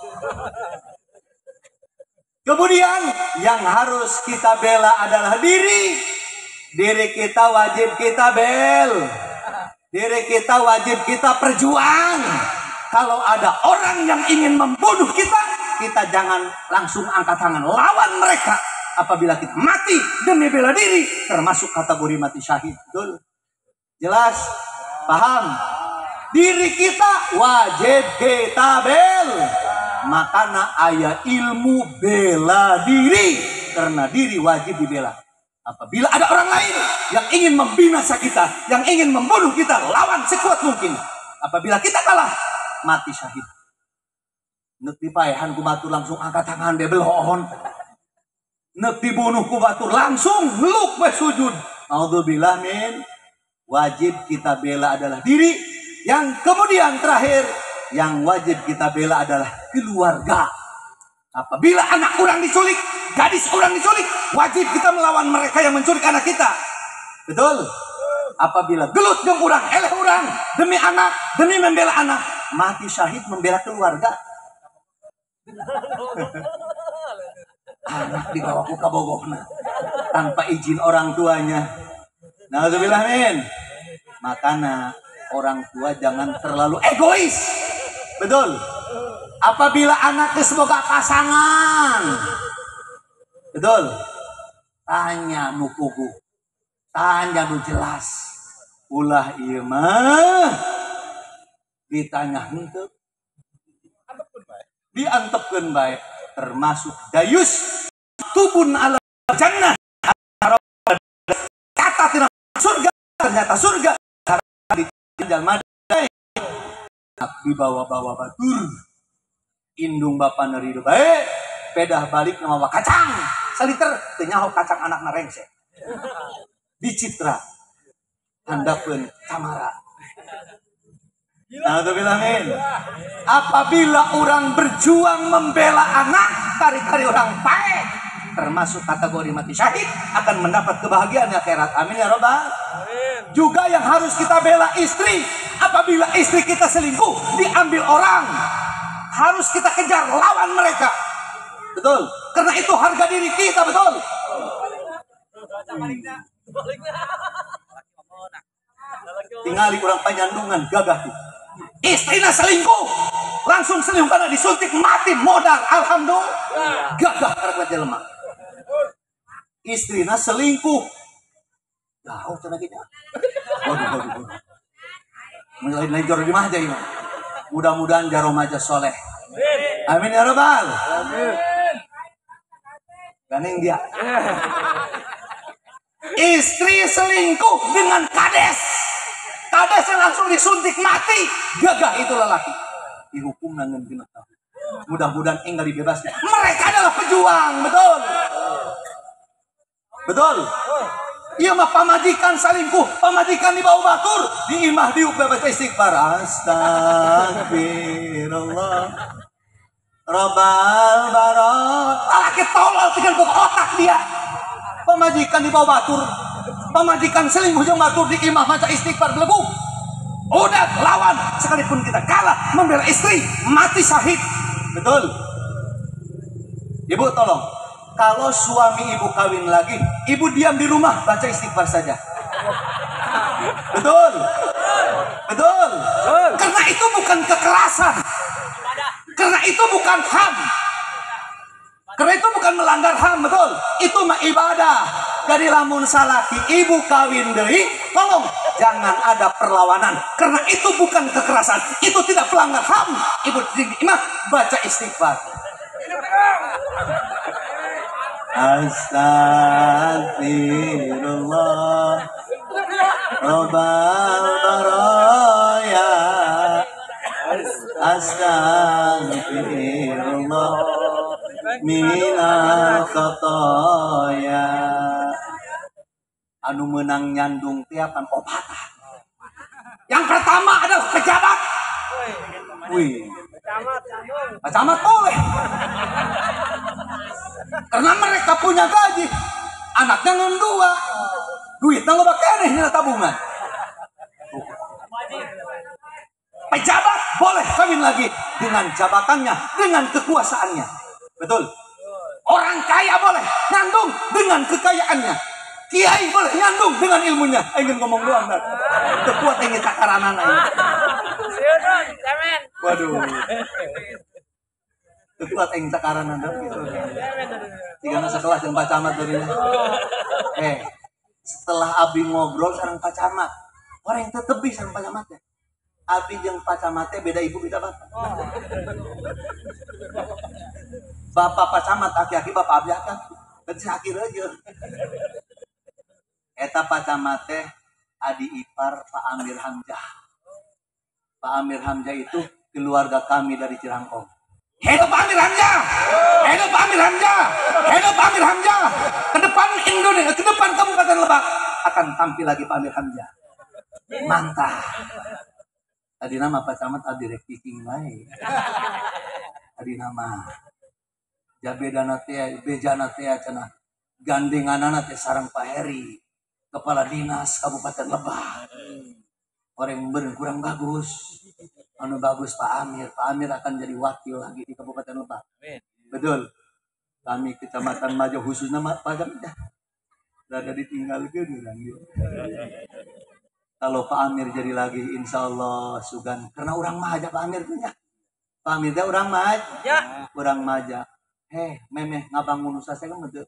Kemudian yang harus kita bela adalah diri. Diri kita wajib kita bel. Diri kita wajib kita perjuang. Kalau ada orang yang ingin membunuh kita, kita jangan langsung angkat tangan lawan mereka. Apabila kita mati demi bela diri, termasuk kategori mati syahid. Betul? Jelas? Paham? Diri kita wajib kita bel. Makanya ayat ilmu bela diri. Karena diri wajib dibela. Apabila ada orang lain yang ingin membinasa kita, yang ingin membunuh kita, lawan sekuat mungkin. Apabila kita kalah, mati syahid. Nek dipaehan ku batur langsung angkat tangan dia belohon. Nek dibunuh ku batur langsung meluk we sujud. Naudzubillah min. Wajib kita bela adalah diri. Yang kemudian terakhir, yang wajib kita bela adalah keluarga. Apabila anak orang diculik, gadis orang diculik, wajib kita melawan mereka yang menculik anak kita. Betul? Apabila gelut jeung urang, eleh urang demi anak, demi membela anak, mati syahid membela keluarga. Anak dibawa ku ka bogohna tanpa izin orang tuanya. Nauzubillah min. Makanya orang tua jangan terlalu egois. Betul? Apabila anaknya semoga pasangan, betul? Tanya nu kuku, tanya nu jelas. Ulah ieu mah ditanya henteu, diantepkeun bae, termasuk dayus tubun ala jannah. Kata tina surga, ternyata surga di jalma dibawa-bawa batur. Indung bapak nerido bae, pedah balik nama kacang. Saliter teu nyaho kacang anak narengse. Dicitra. Handapkeun camara. Alhamdulillah min. Apabila orang berjuang membela anak, kari-kari orang pae, termasuk kategori mati syahid, akan mendapat kebahagiaan di akhirat. Amin ya rabbal. Juga yang harus kita bela istri. Apabila istri kita selingkuh, diambil orang, harus kita kejar lawan mereka. Betul? Karena itu harga diri kita, betul? Tinggal di kurang panyandungan gagah tuh. Istrinya selingkuh, langsung selingkuh karena disuntik mati modal. Alhamdulillah. Gagah karena jelema. Istrinya selingkuh. Jauh cenah kita. Waduh. Mulai jor di mah jadi mah. Mudah-mudahan jaromaja soleh. Amin ya rabbal. Amin. Ganing dia. Istri selingkuh dengan kades. kades langsung disuntik mati. Gagah itu lelaki. Dihukum dengan genep tahun. Mudah-mudahan enggak dibebaskan. Mereka adalah pejuang, betul. Betul. Iya mah pamajikan salingkuh, pamajikan di bawah batur, di imah diuk baca istighfar. Astagfirullah. Rabbal barot. Laki tolol tinggal buka otak dia. Pemajikan di bawah batur, pemajikan selingkuh yang batur di imah maca istighfar belebu. Udah lawan, sekalipun kita kalah membela istri, mati syahid. Betul. Ibu tolong, kalau suami ibu kawin lagi, ibu diam di rumah baca istighfar saja. Betul. Betul. Karena itu bukan kekerasan. Karena itu bukan HAM. Karena itu bukan melanggar HAM, betul. Itu mah ibadah. Jadi lamun salaki ibu kawin deui, tolong jangan ada perlawanan. Karena itu bukan kekerasan. Itu tidak pelanggar HAM. Ibu di imah baca istighfar. Astagfirullah. Rabbal baraya. Astagfirullah minal khotoya. Anu menang nyandung tiapan opatah. Yang pertama adalah pejabat. Wih, pejabat boleh. Karena mereka punya gaji. Anaknya ngendua. Duitnya lo bakal nilai tabungan. Pejabat boleh kawin lagi dengan jabatannya, dengan kekuasaannya. Betul. Orang kaya boleh nyandung dengan kekayaannya. Kiai boleh nyandung dengan ilmunya. Ingin ngomong doang dan kekuat ingin takaranan. Waduh. Kekuat ingin takaranan dan gitu. Tiga sekelas yang Pak Camat darinya. Setelah Abi ngobrol sareng Pak Camat, orang yang tetep bisa sareng Pak Camat ya. Abi jeung Pak Camat beda ibu beda bapak. Bapak Pak Camat aki-aki bapak Abi aki. Berarti aki reujeur. Eta Pak Camat adi ipar Pak Amir Hamzah. Pak Amir Hamzah itu keluarga kami dari Cirangkong. Hidup Pak Amir Hamzah. Hidup Pak Amir Hamzah. Hidup Pak Amir Hamzah. Ke depan Indonesia, ke depan Kabupaten Lebak akan tampil lagi Pak Amir Hamzah. Mantap. Tadi nama Pak Camat adi rek picing bae. Tadi nama jabedana teh bejana teh cenah gandenganana teh sareng Pak Heri, kepala dinas Kabupaten Lebak. Orang beureun kurang bagus. Anu bagus Pak Amir. Pak Amir akan jadi wakil lagi di Kabupaten Lebak. Betul. Kami Kecamatan Majo khususnya Pak Camat rada ditinggalkeun urang ieu. Kalau Pak Amir jadi lagi, insya Allah sugan. Karena orang maja Pak Amir punya. Pak Amir dia orang maja. Orang maja. Memeh ngabangun usaha saya kan betul.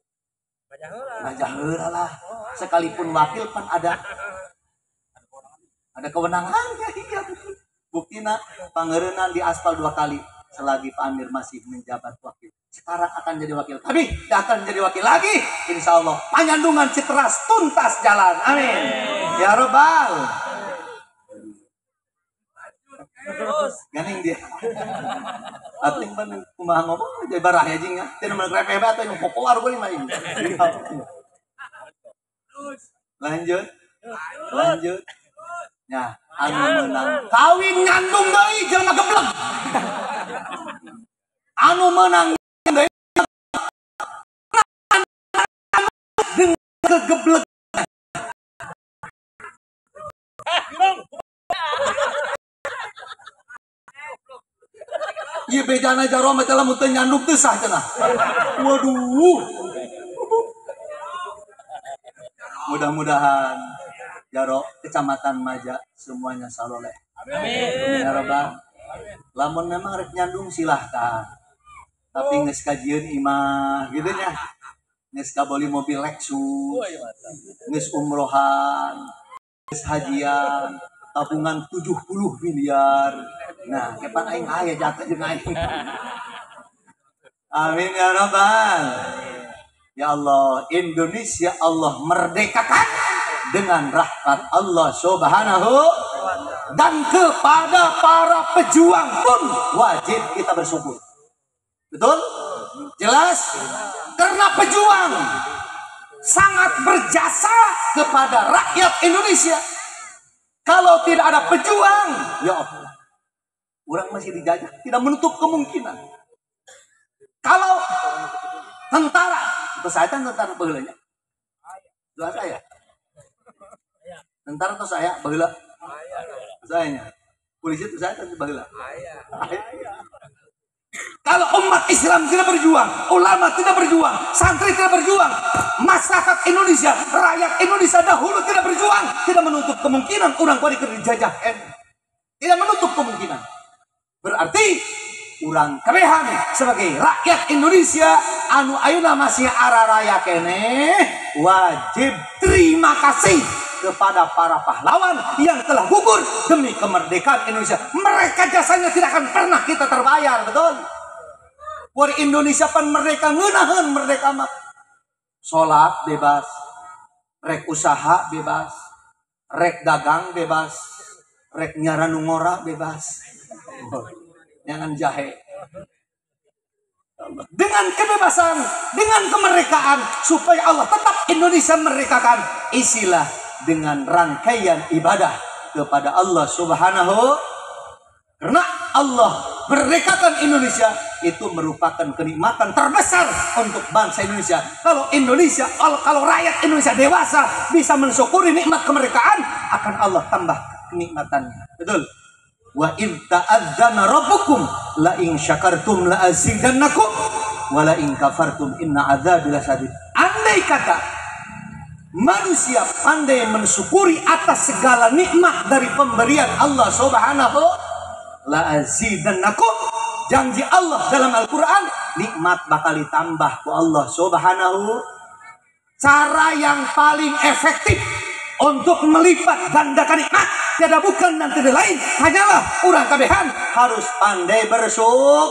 Maja heula lah. Sekalipun wakil kan ada kewenangannya. Iya. Buktina pangeureunan di aspal 2 kali selagi Pak Amir masih menjabat wakil. Sekarang akan jadi wakil kami. Dia akan jadi wakil lagi. Insya Allah. Panyandungan Citras tuntas jalan. Amin. Ya Rabbal. Ganing dia. Ating pan kumaha ngomong jadi barah ya jing ya. Teu mah repeh bae atuh populer geuning mah ini. Lanjut. Ya, anu menang kawin nyandung deui jelema geblek. Anu menang deui dengan kegeblek. Ieu bejana jaro mah teh lamun teu nyandung teu sah cenah. Waduh. Mudah-mudahan jaro Kecamatan Maja semuanya saloleh. Amin. Ya Rabbal. Lamun memang rek nyandung silahkan. Tapi geus kajieun imah gitu nya. Geus kabeli mobil Lexus. Geus umrohan. Geus hajian. Tabungan 70 miliar. Nah, kepan aing aya jatah jeung aing. Amin ya Rabbal. Ya Allah, Indonesia Allah merdekakan dengan rahmat Allah Subhanahu dan kepada para pejuang pun wajib kita bersyukur. Betul? Jelas? Karena pejuang sangat berjasa kepada rakyat Indonesia. Kalau tidak ada pejuang, ya Allah, orang masih dijajah, tidak menutup kemungkinan. Kalau tentara, itu saya kan tentara bagelanya. Itu saya. Tentara itu saya, bagela. Sayanya. Polisi itu saya kan bagela. Kalau umat Islam tidak berjuang, ulama tidak berjuang, santri tidak berjuang, masyarakat Indonesia, rakyat Indonesia dahulu tidak berjuang, tidak menutup kemungkinan orang kuat dijajah. Tidak menutup kemungkinan. Berarti orang kerehan sebagai rakyat Indonesia anu ayeuna masih araraya kene wajib terima kasih kepada para pahlawan yang telah gugur demi kemerdekaan Indonesia. Mereka jasanya tidak akan pernah kita terbayar, betul? War Indonesia pan merdeka ngeunaheun merdeka mah. Salat bebas, rek usaha bebas, rek dagang bebas, rek nyara nu ngora bebas. Jangan jahe. Dengan kebebasan, dengan kemerdekaan, supaya Allah tetap Indonesia merdekakan, isilah dengan rangkaian ibadah kepada Allah Subhanahu. Karena Allah merdekakan Indonesia itu merupakan kenikmatan terbesar untuk bangsa Indonesia. Kalau rakyat Indonesia dewasa bisa mensyukuri nikmat kemerdekaan, akan Allah tambah kenikmatannya. Betul? Wa in ta'adzana rabbukum la in syakartum la azidannakum wa la in kafartum inna adzabi lasyadid. Andai kata manusia pandai mensyukuri atas segala nikmat dari pemberian Allah Subhanahu, la azidannakum, janji Allah dalam Al-Qur'an, nikmat bakal ditambah ku Allah Subhanahu. Cara yang paling efektif untuk melipat gandakan nikmat tiada bukan dan tidak lain hanyalah urang kabehan harus pandai bersyukur.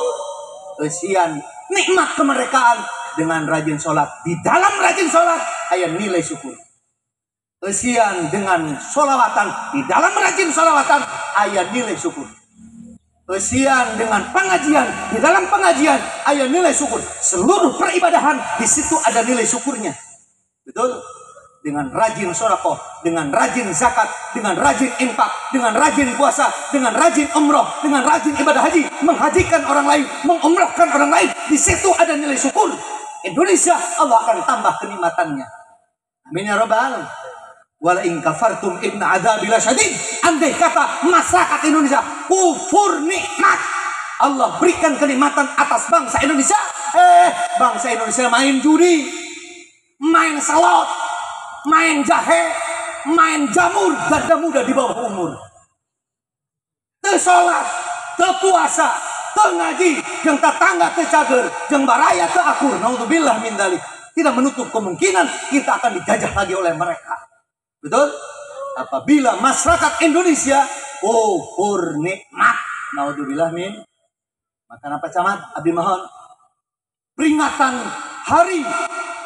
Esian nikmat kemerdekaan dengan rajin sholat. Di dalam rajin sholat aya nilai syukur. Esian dengan sholawatan, di dalam rajin sholawatan aya nilai syukur. Esian dengan pengajian, di dalam pengajian aya nilai syukur. Seluruh peribadahan di situ ada nilai syukurnya. Betul? Dengan rajin sedekah, dengan rajin zakat, dengan rajin infak, dengan rajin puasa, dengan rajin umroh, dengan rajin ibadah haji, menghajikan orang lain, mengumrohkan orang lain, di situ ada nilai syukur. Indonesia Allah akan tambah kenikmatannya. Amin ya rabbal alamin. Wala in kafartum inna adzabi lasyadid. Andai kata masyarakat Indonesia kufur nikmat Allah berikan kenikmatan atas bangsa Indonesia, bangsa Indonesia main judi, main salot, main jahe, main jamur, janda muda di bawah umur, teu sholat, teu puasa, teu ngaji, jeung tetangga teu cager, jeung baraya teu akur. Naudzubillah min dzalik. Tidak menutup kemungkinan kita akan dijajah lagi oleh mereka. Betul? Apabila masyarakat Indonesia kufur nikmat, naudzubillah min. Maka apa camat? Abdi mohon peringatan hari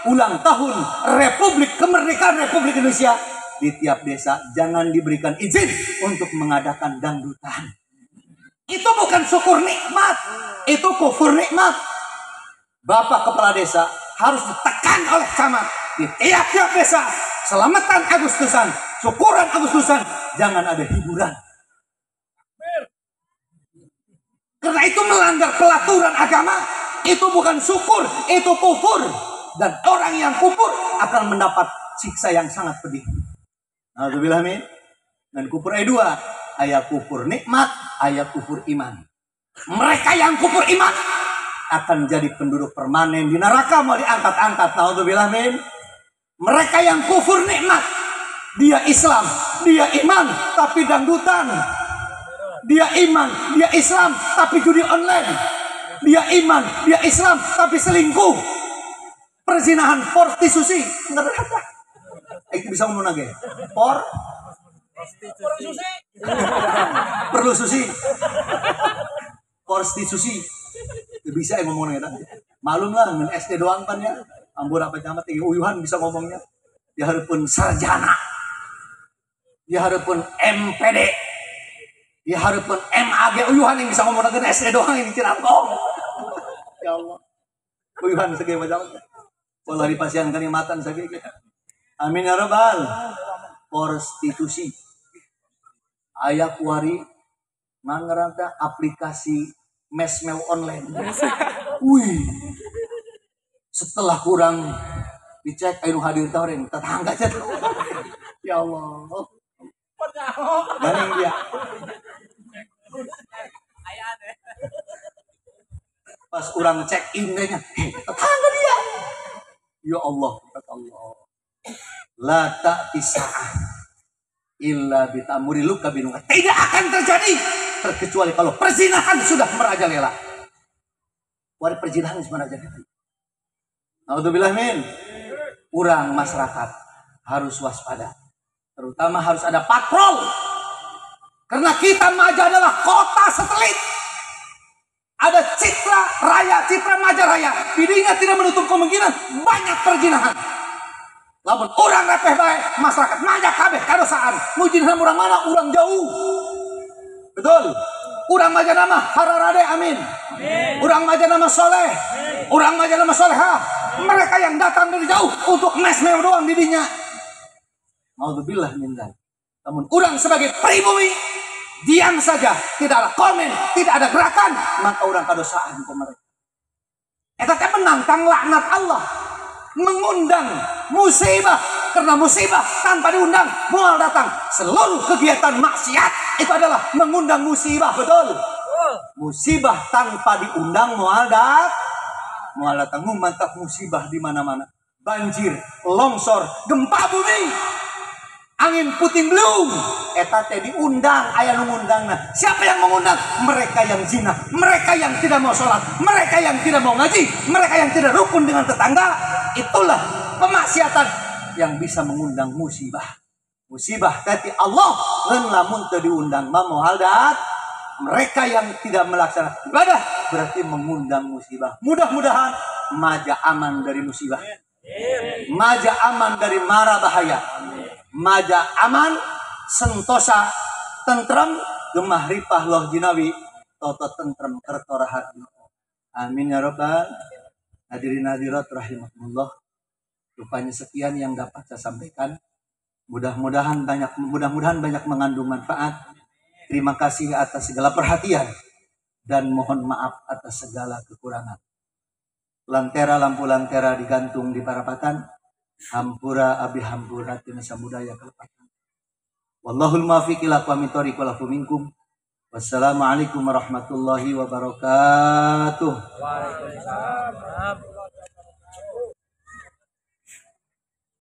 ulang tahun Republik Kemerdekaan Republik Indonesia di tiap desa jangan diberikan izin untuk mengadakan dangdutan. Itu bukan syukur nikmat, itu kufur nikmat. Bapak kepala desa harus ditekan oleh camat di tiap-tiap desa. Selamatan Agustusan, syukuran Agustusan, jangan ada hiburan. Karena itu melanggar pelaturan agama. Itu bukan syukur, itu kufur. Dan orang yang kufur akan mendapat siksa yang sangat pedih. Alhamdulillah min. Dan kufur ayat 2, ayat kufur nikmat, ayat kufur iman. Mereka yang kufur iman akan jadi penduduk permanen di neraka, mau diangkat-angkat. Alhamdulillah min. Mereka yang kufur nikmat, dia Islam, dia iman, tapi dangdutan. Dia iman, dia Islam, tapi judi online. Dia iman, dia Islam, tapi selingkuh. Perzinahan, prostitusi. Itu bisa ngomong lagi. Perlu susi. Prostitusi. Itu bisa ngomong lagi. Malum lah, dengan SD doang kan ya. Ambur apa camat, uyuhan bisa ngomongnya. Dia harapun sarjana. Dia harapun MPD. Diharapkan MAG uyuhan yang bisa ngomong dengan SD doang yang Cirangkong. Ya Allah. Uyuhan segi macam. Kalau dipasihan kenikmatan segi. Amin ya rabbal. Prostitusi. Aya kuari mangaranta aplikasi mesmeo online. Wih. Setelah kurang dicek anu hadir tawren tetangga cat. Ya Allah. Garing dia. Pas kurang check in nya, tetangga dia. Ya Allah, kata Allah. La ta'tisa'ah illa bitamuri luka binunga. Tidak akan terjadi terkecuali kalau perzinahan sudah merajalela. Wari perzinahan sudah merajalela. Alhamdulillah min. Urang masyarakat harus waspada. Terutama harus ada patrol. Karena kita Maja adalah kota satelit. Ada Citra Raya, Citra Majaraya. Dirinya tidak menutup kemungkinan banyak perzinahan. Lamun orang repeh baik, masyarakat Maja kabeh kadosaan. Mujinhan orang mana? Orang jauh. Betul. Orang Maja nama Hararade, amin. Orang Maja nama Soleh. Orang Maja nama Solehah. Mereka yang datang dari jauh untuk mesmeo doang dirinya. Alhamdulillah minta. Namun orang sebagai pribumi diam saja, tidak ada komen, tidak ada gerakan, maka orang kadosaan ke mereka. Eta teh menantang laknat Allah, mengundang musibah, karena musibah tanpa diundang moal datang. Seluruh kegiatan maksiat itu adalah mengundang musibah, betul? Musibah tanpa diundang moal datang, mantap musibah di mana-mana. Banjir, longsor, gempa bumi, angin puting beliung, eta teh diundang, aya nu ngundangna. Siapa yang mengundang? Mereka yang zina, mereka yang tidak mau sholat, mereka yang tidak mau ngaji, mereka yang tidak rukun dengan tetangga. Itulah pemaksiatan yang bisa mengundang musibah. Musibah tadi Allah ngan lamun teu diundang mah moal dat. Mereka yang tidak melaksanakan ibadah berarti mengundang musibah. Mudah-mudahan Maja aman dari musibah. Maja aman dari mara bahaya. Maja aman, sentosa, tentrem, gemah ripah loh jinawi, toto tentrem kertorahat. Amin ya rabbal. Hadirin hadirat rahimakumullah. Rupanya sekian yang dapat saya sampaikan. Mudah-mudahan banyak mengandung manfaat. Terima kasih atas segala perhatian dan mohon maaf atas segala kekurangan. Lantera lampu lantera digantung di parapatan. Hampura abi hampura tina samudaya kalepatan. Wallahul muwaffiq ila aqwamit thoriq wa lakum minkum. Wassalamualaikum warahmatullahi wabarakatuh. Waalaikumsalam.